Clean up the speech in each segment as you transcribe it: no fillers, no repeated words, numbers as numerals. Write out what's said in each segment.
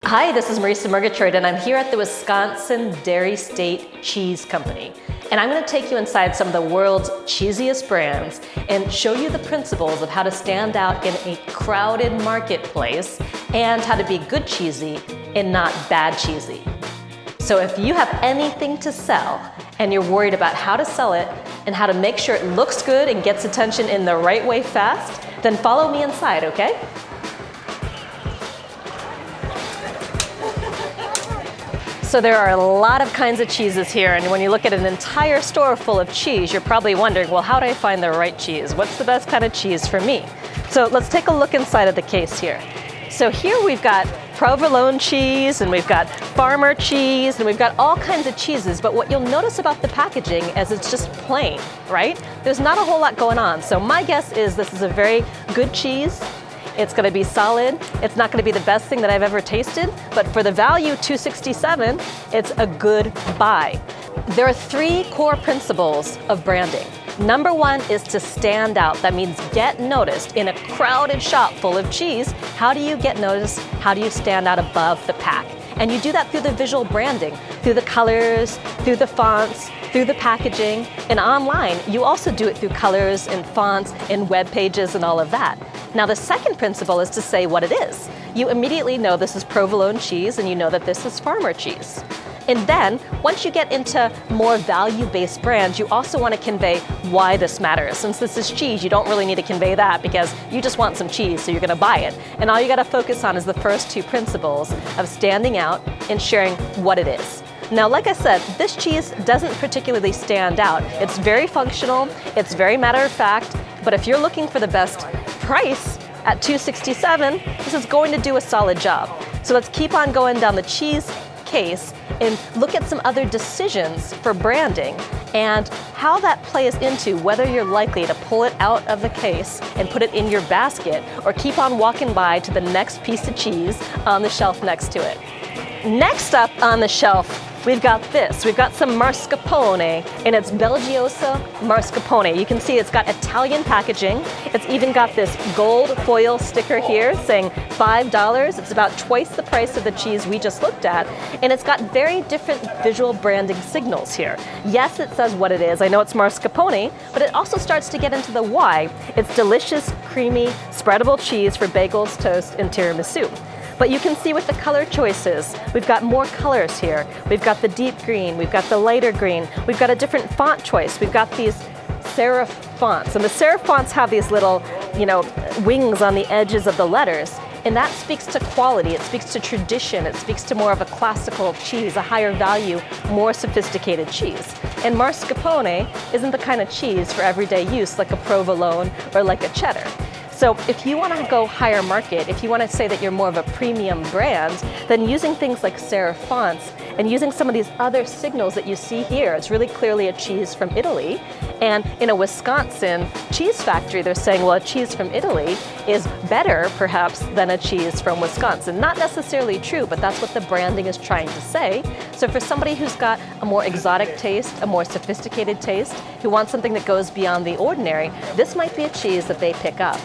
Hi, this is Marisa Murgatroyd, and I'm here at the Wisconsin Dairy State Cheese Company. And I'm going to take you inside some of the world's cheesiest brands and show you the principles of how to stand out in a crowded marketplace and how to be good cheesy and not bad cheesy. So if you have anything to sell and you're worried about how to sell it and how to make sure it looks good and gets attention in the right way fast, then follow me inside, okay? So there are a lot of kinds of cheeses here, and when you look at an entire store full of cheese, you're probably wondering, well, how do I find the right cheese? What's the best kind of cheese for me? So let's take a look inside of the case here. So here we've got provolone cheese, and we've got farmer cheese, and we've got all kinds of cheeses, but what you'll notice about the packaging is it's just plain, right? There's not a whole lot going on. So my guess is this is a very good cheese. It's going to be solid. It's not going to be the best thing that I've ever tasted, but for the value, $2.67, it's a good buy. There are three core principles of branding. Number one is to stand out. That means get noticed. In a crowded shop full of cheese, how do you get noticed? How do you stand out above the pack? And you do that through the visual branding, through the colors, through the fonts, through the packaging, and online. You also do it through colors and fonts and web pages and all of that. Now the second principle is to say what it is. You immediately know this is provolone cheese and you know that this is farmer cheese. And then, once you get into more value-based brands, you also want to convey why this matters. Since this is cheese, you don't really need to convey that because you just want some cheese, so you're going to buy it. And all you got to focus on is the first two principles of standing out and sharing what it is. Now, like I said, this cheese doesn't particularly stand out. It's very functional, it's very matter of fact, but if you're looking for the best price at $2.67, this is going to do a solid job. So let's keep on going down the cheese case and look at some other decisions for branding and how that plays into whether you're likely to pull it out of the case and put it in your basket or keep on walking by to the next piece of cheese on the shelf next to it. Next up on the shelf, we've got this. We've got some mascarpone, and it's Belgiosa mascarpone. You can see it's got Italian packaging. It's even got this gold foil sticker here saying $5. It's about twice the price of the cheese we just looked at, and it's got very different visual branding signals here. Yes, it says what it is. I know it's mascarpone, but it also starts to get into the why. It's delicious, creamy, spreadable cheese for bagels, toast, and tiramisu. But you can see with the color choices, we've got more colors here. We've got the deep green, we've got the lighter green, we've got a different font choice. We've got these serif fonts, and the serif fonts have these little, wings on the edges of the letters, and that speaks to quality, it speaks to tradition, it speaks to more of a classical cheese, a higher value, more sophisticated cheese. And mascarpone isn't the kind of cheese for everyday use like a provolone or like a cheddar. So if you want to go higher market, if you want to say that you're more of a premium brand, then using things like serif fonts and using some of these other signals that you see here, it's really clearly a cheese from Italy. And in a Wisconsin cheese factory, they're saying, well, a cheese from Italy is better, perhaps, than a cheese from Wisconsin. Not necessarily true, but that's what the branding is trying to say. So for somebody who's got a more exotic taste, a more sophisticated taste, who wants something that goes beyond the ordinary, this might be a cheese that they pick up.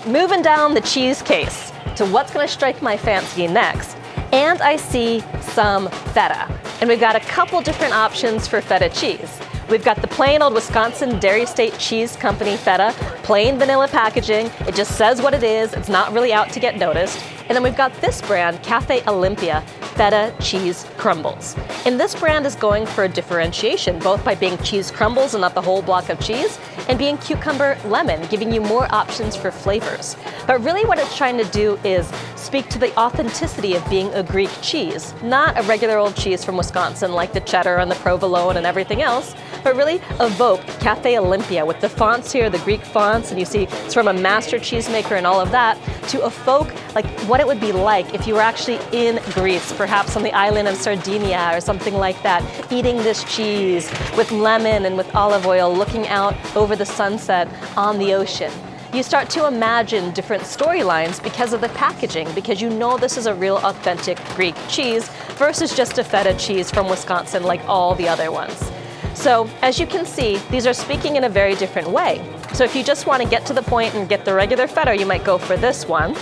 Moving down the cheese case to what's going to strike my fancy next, and I see some feta. And we've got a couple different options for feta cheese. We've got the plain old Wisconsin Dairy State Cheese Company feta, plain vanilla packaging. It just says what it is. It's not really out to get noticed. And then we've got this brand, Cafe Olympia, feta cheese crumbles. And this brand is going for a differentiation, both by being cheese crumbles and not the whole block of cheese, and being cucumber lemon, giving you more options for flavors. But really what it's trying to do is speak to the authenticity of being a Greek cheese, not a regular old cheese from Wisconsin like the cheddar and the provolone and everything else, but really evoke Cafe Olympia with the fonts here, the Greek fonts, and you see it's from a master cheesemaker and all of that, to evoke like what it would be like if you were actually in Greece, perhaps on the island of Sardinia or something like that, eating this cheese with lemon and with olive oil, looking out over the sunset on the ocean. You start to imagine different storylines because of the packaging, because you know this is a real authentic Greek cheese versus just a feta cheese from Wisconsin like all the other ones. So as you can see, these are speaking in a very different way. So if you just want to get to the point and get the regular feta, you might go for this one.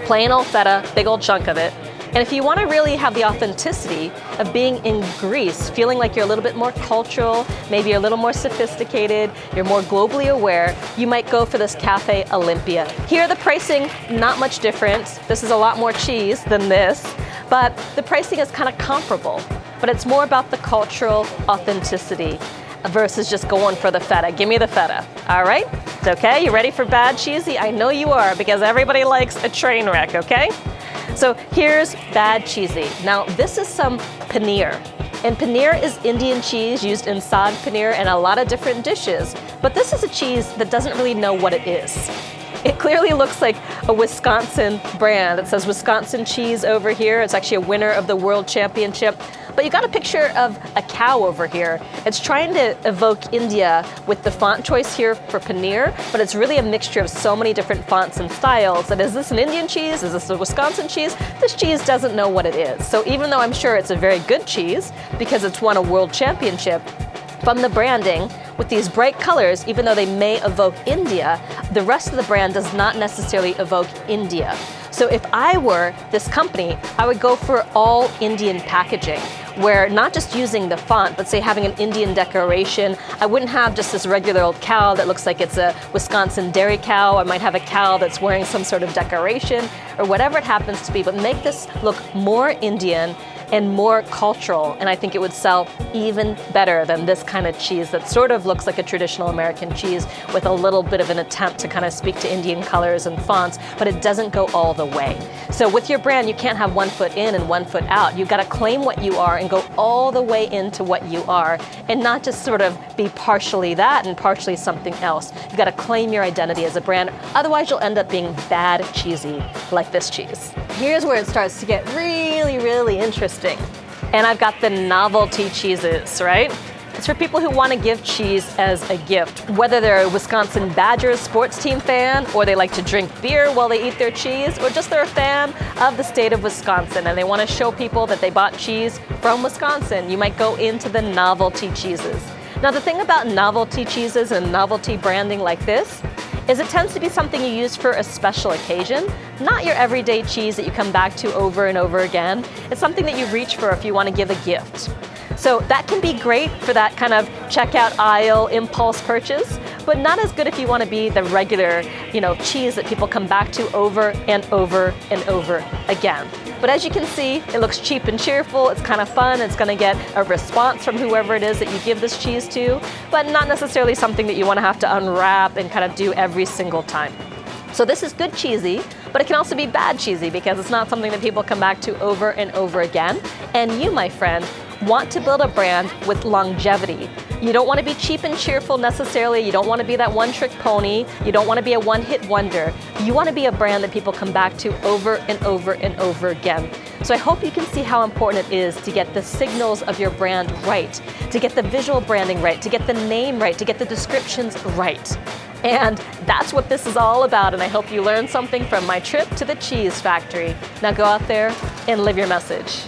Plain old feta, big old chunk of it. And if you want to really have the authenticity of being in Greece, feeling like you're a little bit more cultural, maybe you're a little more sophisticated, you're more globally aware, you might go for this Cafe Olympia. Here the pricing, not much different. This is a lot more cheese than this, but the pricing is kind of comparable. But it's more about the cultural authenticity versus just going for the feta. Give me the feta, all right? Okay, you ready for bad cheesy? I know you are, because everybody likes a train wreck, okay? So here's bad cheesy. Now this is some paneer. And paneer is Indian cheese used in saag paneer and a lot of different dishes. But this is a cheese that doesn't really know what it is. It clearly looks like a Wisconsin brand. It says Wisconsin cheese over here. It's actually a winner of the World Championship. But you got a picture of a cow over here. It's trying to evoke India with the font choice here for paneer, but it's really a mixture of so many different fonts and styles. And is this an Indian cheese? Is this a Wisconsin cheese? This cheese doesn't know what it is. So even though I'm sure it's a very good cheese because it's won a World Championship, from the branding, with these bright colors, even though they may evoke India, the rest of the brand does not necessarily evoke India. So if I were this company, I would go for all Indian packaging, where not just using the font, but say having an Indian decoration. I wouldn't have just this regular old cow that looks like it's a Wisconsin dairy cow. I might have a cow that's wearing some sort of decoration or whatever it happens to be, but make this look more Indian and more cultural, and I think it would sell even better than this kind of cheese that sort of looks like a traditional American cheese with a little bit of an attempt to kind of speak to Indian colors and fonts, but it doesn't go all the way. So with your brand, you can't have one foot in and one foot out. You've got to claim what you are and go all the way into what you are, and not just sort of be partially that and partially something else. You've got to claim your identity as a brand, otherwise you'll end up being bad cheesy, like this cheese. Here's where it starts to get really, really interesting. And I've got the novelty cheeses, right? It's for people who want to give cheese as a gift, whether they're a Wisconsin Badgers sports team fan, or they like to drink beer while they eat their cheese, or just they're a fan of the state of Wisconsin and they want to show people that they bought cheese from Wisconsin. You might go into the novelty cheeses. Now the thing about novelty cheeses and novelty branding like this is it tends to be something you use for a special occasion, not your everyday cheese that you come back to over and over again. It's something that you reach for if you want to give a gift. So that can be great for that kind of checkout aisle impulse purchase, but not as good if you want to be the regular, cheese that people come back to over and over and over again. But as you can see, it looks cheap and cheerful, it's kind of fun, it's going to get a response from whoever it is that you give this cheese to, but not necessarily something that you want to have to unwrap and kind of do every single time. So this is good cheesy, but it can also be bad cheesy because it's not something that people come back to over and over again. And you, my friend, want to build a brand with longevity. You don't want to be cheap and cheerful necessarily. You don't want to be that one-trick pony. You don't want to be a one-hit wonder. You want to be a brand that people come back to over and over and over again. So I hope you can see how important it is to get the signals of your brand right, to get the visual branding right, to get the name right, to get the descriptions right. And that's what this is all about, and I hope you learned something from my trip to the cheese factory. Now go out there and live your message.